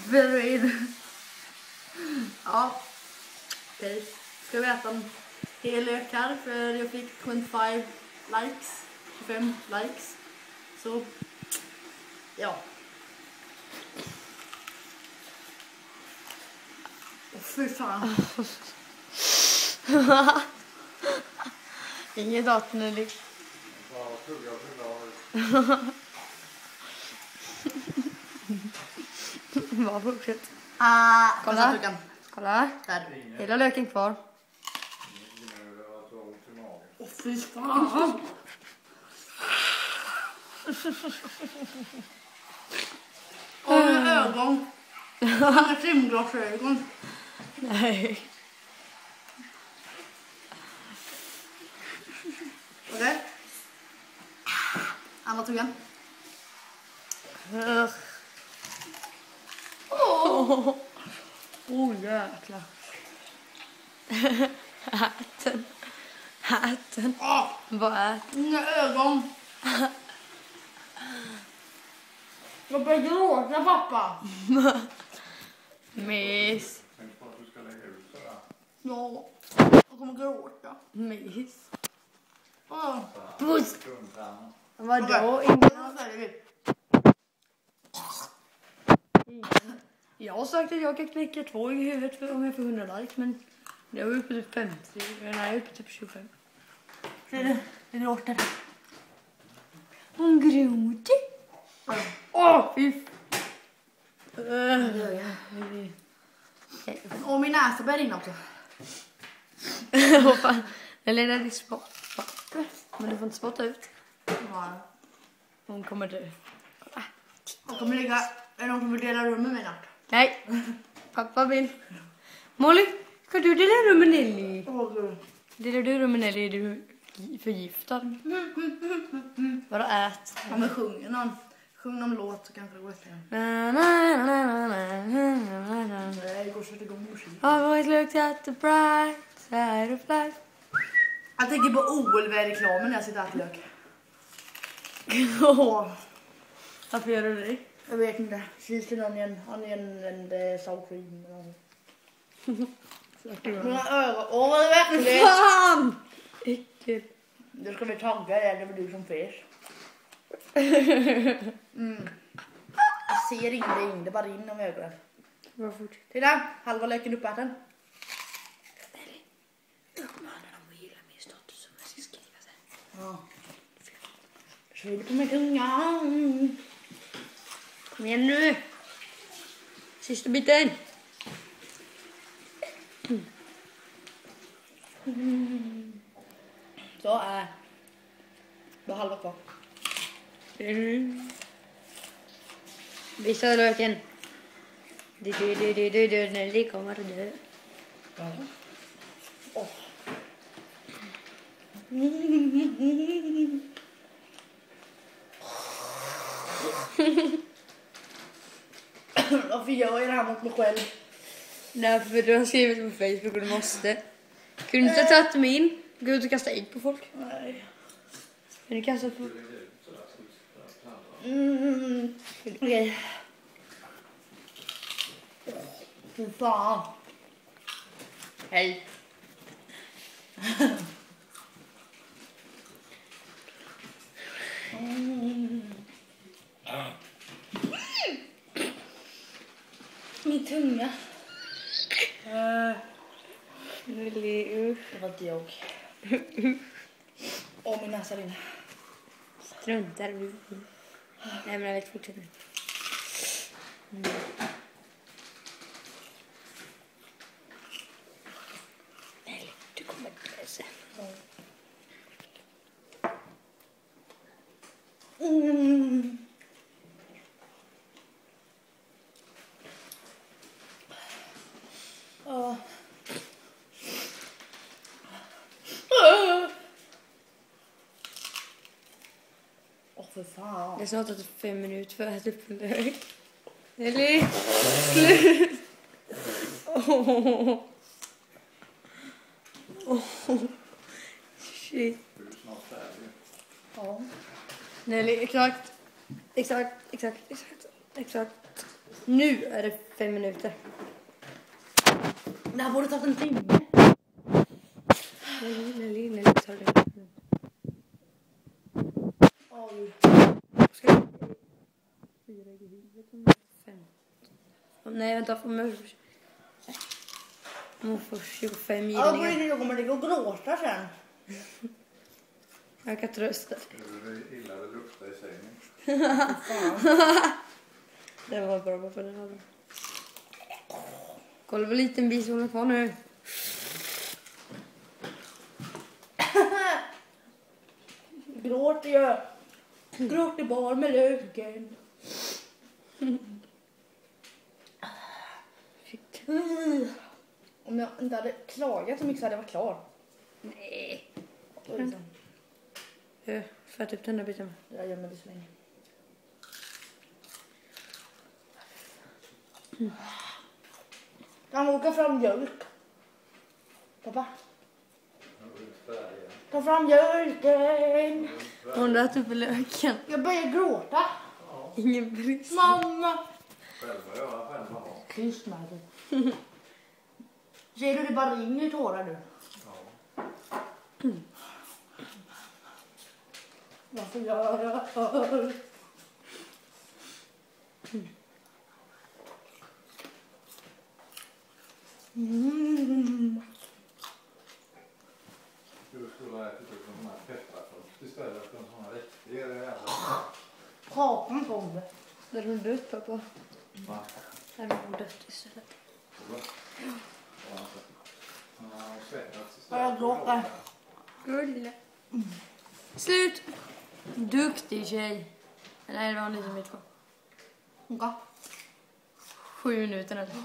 Very. Ja. Okej. Ska vi äta en hel lök här för jag fick 25 likes. 25 likes. Så ja. Fy fan. Inget datum är likt. Vad fortsätt. Kolla. Kolla. Där. Hela löken kvar. Fy fan. Och mina ögon. Mina simglasögon. Nej. Okej. Andra tuggan. Jäklar. Äten. Äten. Vad ät? Mina ögon. Jag börjar gråta, pappa. Mys. Tänk på att du ska lägga ut det där. Ja, jag kommer gråta. Mys. Puss. Vadå? Jag har sagt att jag kan knäcka 2 i huvudet om jag får 100 likes, men jag är uppe typ 50. Nej, jag är uppe typ 25. Det låter. Hon gråter. Fy. Och min näsa börjar rinna också. Vad fan? Eller är det spott? Men du får inte spotta ut. Ja. Hon kommer dö. Jag kommer ligga. Är det någon som vill dela rum med mig natt? Nej. Pappa vill. Molly, ska du dela rum med Nelly? Gud. Delar du rum med Nelly är du förgiftad. Bara ät. Om vi sjunger någon låt så kanske det går efter. Nej, det går så det går musik. Always looked at the bright side of life. Jag tänker på OLV-reklamen när jag sitter och äter lök. Varför gör du det? Jag vet inte. Syns det någon igen? Han använde sourcream. Mina ögon. Åh, vad är det verkligen? Fan! Äckel. Då ska vi tagga det. Det var du som fes. Jag ser ingenting. Det bara rinner om ögonen. Vad fortsätter? Titta, halva löken uppäten. Uppmanar dem att gilla min status som jag ska skriva sen. Ja. Skriv på min tunga. Kom igen nu. Sista biten. Så är. Du har halva kvar. Visa löken. Du, Nelly kommer att dö. Ja. Åh. Varför gör jag det här mot mig själv? Därför du har skrivit på Facebook och du måste. Kunde inte tagit min. Gå ut och kasta ägg på folk. Nej. Men du kastar på... Okej. Fy fan. Hej. Min tunga. Nelly, usch. Det var inte jag. Åh, min näsa rinner. Struntar du. Nej, men jag vet, fortsätt nu. Nelly, du kommer dö sen. För fan. Det är snart 5 minuter för att äta upp en lök. Nelly, slut! Shit. Du är snart färdig. Ja. Nelly, exakt. Nu är det 5 minuter. Det här borde tagit en timme. Nej, tar det. Oj. Ska jag... 4 i huvudet om 5. Nej, vänta. Om får 25 Ja, då gillningar. jag kommer ligga och gråta sen. Jag kan trösta. Det är illa det luktar i sängen. Det var bra för den hade. Kolla vad liten bit hon har kvar nu. Gråter jag. Gråter bara med löken. Om jag inte hade klagat så mycket så hade jag varit klar. Nej. Mm. Får jag typ den där biten? Jag gömmer det så länge. Kan åka fram mjölk? Pappa? Ta fram mjölken. Hon lät upp i löken. Jag börjar gråta. Ingen brist. Mamma. Själva göra själva ha. Tyst med dig. Ser du det bara ringer tårar nu? Ja. Varför gör jag? Du skulle ha ätit upp de här pepparfrukt istället för en sån här riktig jävla... Kakan kom det. Där har hon dött, pappa. Va? Där har hon dött istället. Ja, jag gråter. Gulle. Slut. Duktig tjej. Nej, det var en liten bit kvar. Okej. 7 minuter eller?